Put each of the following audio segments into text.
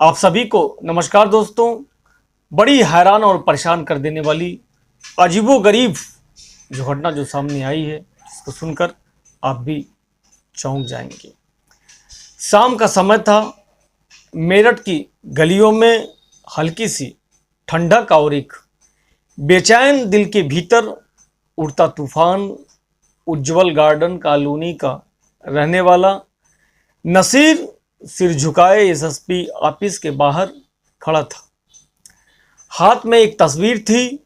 आप सभी को नमस्कार दोस्तों। बड़ी हैरान और परेशान कर देने वाली अजीबोगरीब जो घटना जो सामने आई है, जिसको सुनकर आप भी चौंक जाएंगे। शाम का समय था। मेरठ की गलियों में हल्की सी ठंडक और एक बेचैन दिल के भीतर उड़ता तूफान उज्जवल गार्डन कॉलोनी का रहने वाला नसीर सिर झुकाए एसएसपी ऑफिस के बाहर खड़ा था। हाथ में एक तस्वीर थी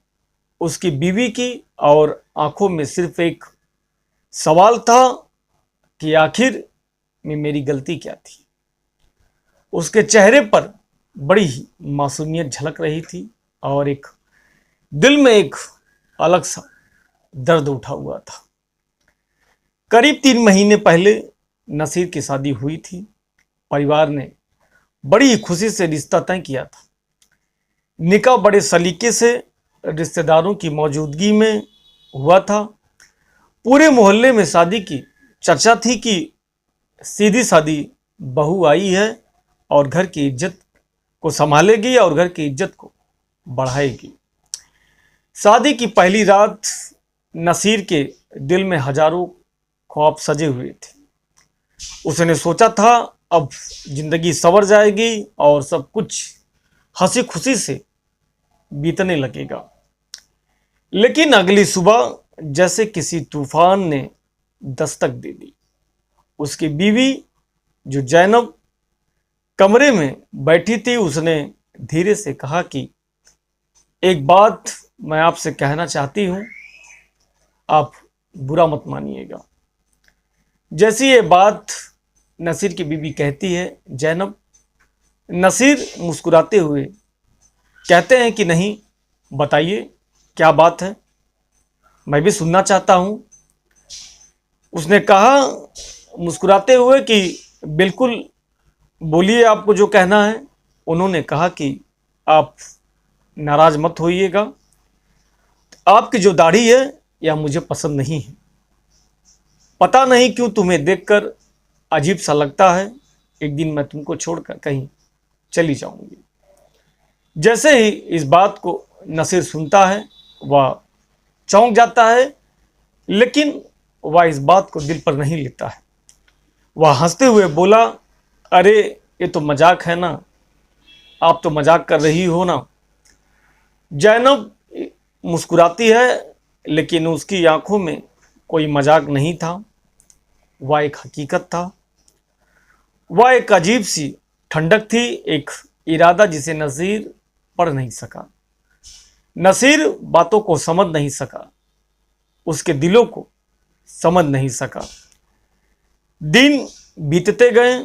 उसकी बीवी की और आंखों में सिर्फ एक सवाल था कि आखिर में मेरी गलती क्या थी। उसके चेहरे पर बड़ी ही मासूमियत झलक रही थी और एक दिल में एक अलग सा दर्द उठा हुआ था। करीब 3 महीने पहले नसीर की शादी हुई थी। परिवार ने बड़ी खुशी से रिश्ता तय किया था। निकाह बड़े सलीके से रिश्तेदारों की मौजूदगी में हुआ था। पूरे मोहल्ले में शादी की चर्चा थी कि सीधी सादी बहू आई है और घर की इज्जत को संभालेगी और घर की इज्जत को बढ़ाएगी। शादी की पहली रात नसीर के दिल में हजारों ख्वाब सजे हुए थे। उसने सोचा था अब जिंदगी संवर जाएगी और सब कुछ हंसी खुशी से बीतने लगेगा। लेकिन अगली सुबह जैसे किसी तूफान ने दस्तक दे दी। उसकी बीवी जो जैनब कमरे में बैठी थी, उसने धीरे से कहा कि एक बात मैं आपसे कहना चाहती हूं, आप बुरा मत मानिएगा। जैसी ये बात नसीर की बीवी कहती है, जैनब नसीर मुस्कुराते हुए कहते हैं कि नहीं, बताइए क्या बात है, मैं भी सुनना चाहता हूं। उसने कहा मुस्कुराते हुए कि बिल्कुल बोलिए, आपको जो कहना है। उन्होंने कहा कि आप नाराज मत होइएगा, आपकी जो दाढ़ी है यह मुझे पसंद नहीं है। पता नहीं क्यों तुम्हें देखकर अजीब सा लगता है। एक दिन मैं तुमको छोड़कर कहीं चली जाऊंगी। जैसे ही इस बात को नसीर सुनता है वह चौंक जाता है, लेकिन वह इस बात को दिल पर नहीं लेता है। वह हंसते हुए बोला, अरे ये तो मजाक है ना, आप तो मजाक कर रही हो ना। जैनब मुस्कुराती है, लेकिन उसकी आंखों में कोई मजाक नहीं था, वह एक हकीकत था। वह एक अजीब सी ठंडक थी, एक इरादा जिसे नसीर पढ़ नहीं सका। नसीर बातों को समझ नहीं सका, उसके दिलों को समझ नहीं सका। दिन बीतते गए,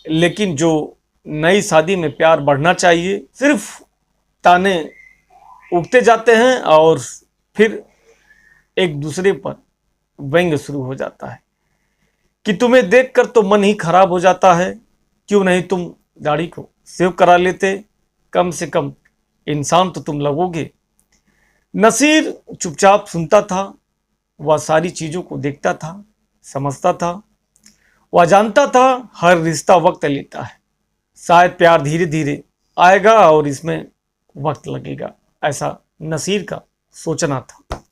लेकिन जो नई शादी में प्यार बढ़ना चाहिए, सिर्फ ताने उगते जाते हैं और फिर एक दूसरे पर व्यंग शुरू हो जाता है कि तुम्हें देखकर तो मन ही खराब हो जाता है, क्यों नहीं तुम दाढ़ी को सेव करा लेते, कम से कम इंसान तो तुम लगोगे। नसीर चुपचाप सुनता था। वह सारी चीज़ों को देखता था, समझता था। वह जानता था हर रिश्ता वक्त लेता है, शायद प्यार धीरे धीरे आएगा और इसमें वक्त लगेगा, ऐसा नसीर का सोचना था।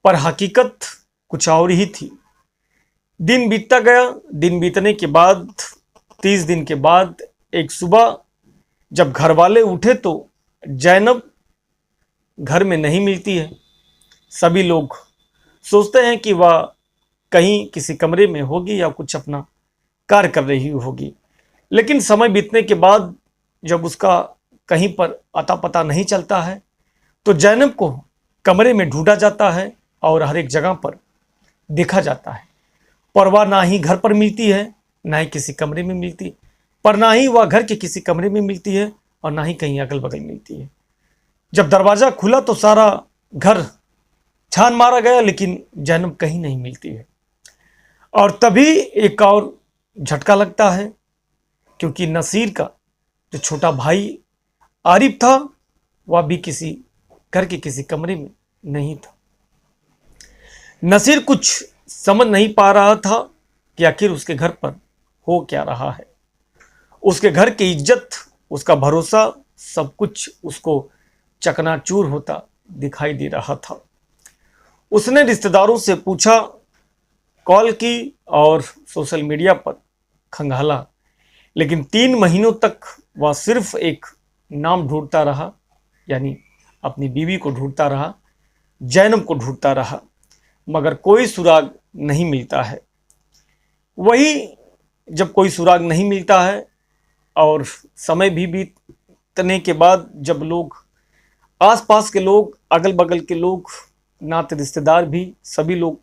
पर हकीकत कुछ और ही थी। दिन बीतता गया। दिन बीतने के बाद 30 दिन के बाद एक सुबह जब घर वाले उठे तो जैनब घर में नहीं मिलती है। सभी लोग सोचते हैं कि वह कहीं किसी कमरे में होगी या कुछ अपना कार्य कर रही होगी। लेकिन समय बीतने के बाद जब उसका कहीं पर अता पता नहीं चलता है तो जैनब को कमरे में ढूंढा जाता है और हर एक जगह पर देखा जाता है, पर वह ना ही घर पर मिलती है, ना ही किसी कमरे में मिलती, पर ना ही वह घर के किसी कमरे में मिलती है और ना ही कहीं अगल बगल मिलती है। जब दरवाज़ा खुला तो सारा घर छान मारा गया, लेकिन जैनब कहीं नहीं मिलती है। और तभी एक और झटका लगता है, क्योंकि नसीर का जो छोटा भाई आरिफ था वह भी किसी घर के किसी कमरे में नहीं था। नसीर कुछ समझ नहीं पा रहा था कि आखिर उसके घर पर हो क्या रहा है। उसके घर की इज्जत उसका भरोसा, सब कुछ उसको चकनाचूर होता दिखाई दे रहा था। उसने रिश्तेदारों से पूछा, कॉल की और सोशल मीडिया पर खंगाला, लेकिन 3 महीनों तक वह सिर्फ एक नाम ढूंढता रहा, यानी अपनी बीवी को ढूंढता रहा, जैनब को ढूंढता रहा, मगर कोई सुराग नहीं मिलता है। वही जब कोई सुराग नहीं मिलता है और समय भी बीतने के बाद जब लोग, आसपास के लोग, अगल बगल के लोग, नाते रिश्तेदार भी सभी लोग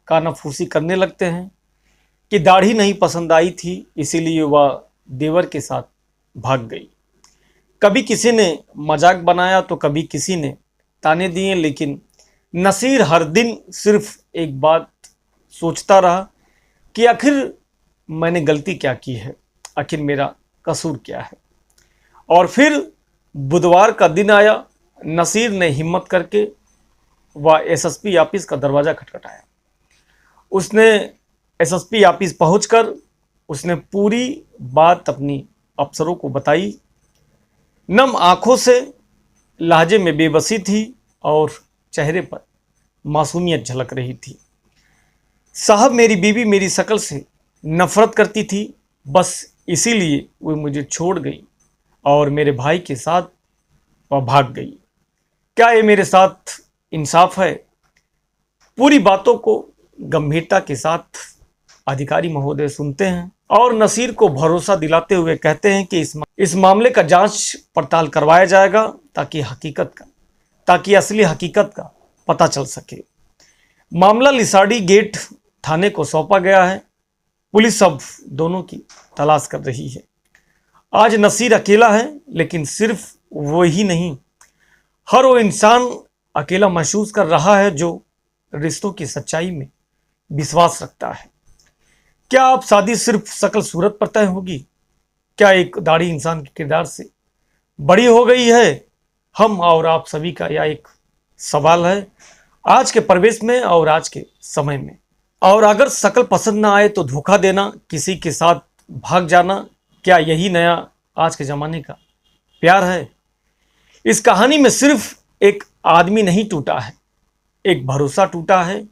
कानाफूसी करने लगते हैं कि दाढ़ी नहीं पसंद आई थी, इसीलिए वह देवर के साथ भाग गई। कभी किसी ने मजाक बनाया तो कभी किसी ने ताने दिए, लेकिन नसीर हर दिन सिर्फ एक बात सोचता रहा कि आखिर मैंने गलती क्या की है, आखिर मेरा कसूर क्या है। और फिर बुधवार का दिन आया। नसीर ने हिम्मत करके वह एसएसपी ऑफिस का दरवाज़ा खटखटाया। उसने एसएसपी ऑफिस पहुंचकर उसने पूरी बात अपनी अफसरों को बताई। नम आंखों से, लहजे में बेबसी थी और चेहरे पर मासूमियत झलक रही थी। साहब, मेरी बीवी मेरी शक्ल से नफरत करती थी, बस इसीलिए वो मुझे छोड़ गई और मेरे भाई के साथ वह भाग गई। क्या ये मेरे साथ इंसाफ है? पूरी बातों को गंभीरता के साथ अधिकारी महोदय सुनते हैं और नसीर को भरोसा दिलाते हुए कहते हैं कि इस मामले का जांच पड़ताल करवाया जाएगा ताकि असली हकीकत का पता चल सके। मामला लिसाड़ी गेट थाने को सौंपा गया है। पुलिस अब दोनों की तलाश कर रही है। आज नसीर अकेला है, लेकिन सिर्फ वो ही नहीं, हर वो इंसान अकेला महसूस कर रहा है जो रिश्तों की सच्चाई में विश्वास रखता है। क्या आप शादी सिर्फ शक्ल सूरत पर तय होगी? क्या एक दाढ़ी इंसान के किरदार से बड़ी हो गई है? हम और आप सभी का यह एक सवाल है आज के परिवेश में और आज के समय में। और अगर शक्ल पसंद ना आए तो धोखा देना, किसी के साथ भाग जाना, क्या यही नया आज के ज़माने का प्यार है? इस कहानी में सिर्फ एक आदमी नहीं टूटा है, एक भरोसा टूटा है,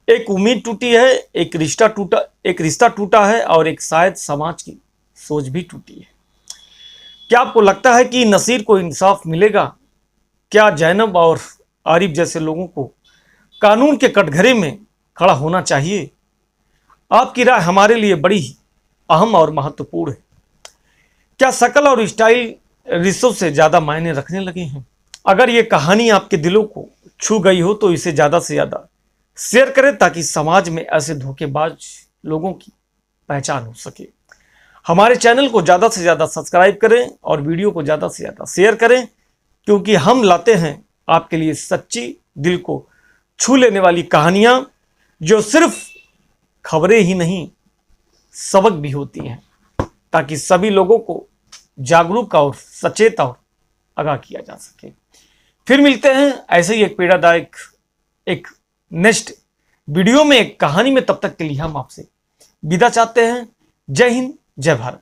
एक उम्मीद टूटी है, एक रिश्ता टूटा है और एक शायद समाज की सोच भी टूटी है। क्या आपको लगता है कि नसीर को इंसाफ मिलेगा? क्या जैनब और आरिफ जैसे लोगों को कानून के कटघरे में खड़ा होना चाहिए? आपकी राय हमारे लिए बड़ी अहम और महत्वपूर्ण है। क्या शक्ल और स्टाइल रिश्तों से ज़्यादा मायने रखने लगे हैं? अगर ये कहानी आपके दिलों को छू गई हो तो इसे ज़्यादा से ज़्यादा शेयर करें ताकि समाज में ऐसे धोखेबाज लोगों की पहचान हो सके। हमारे चैनल को ज़्यादा से ज़्यादा सब्सक्राइब करें और वीडियो को ज़्यादा से ज़्यादा शेयर करें, क्योंकि हम लाते हैं आपके लिए सच्ची, दिल को छू लेने वाली कहानियाँ जो सिर्फ खबरें ही नहीं, सबक भी होती हैं, ताकि सभी लोगों को जागरूक और सचेत और आगाह किया जा सके। फिर मिलते हैं ऐसे ही एक पीड़ादायक एक नेक्स्ट वीडियो में, एक कहानी में। तब तक के लिए हम आपसे विदा चाहते हैं। जय हिंद, जय भारत।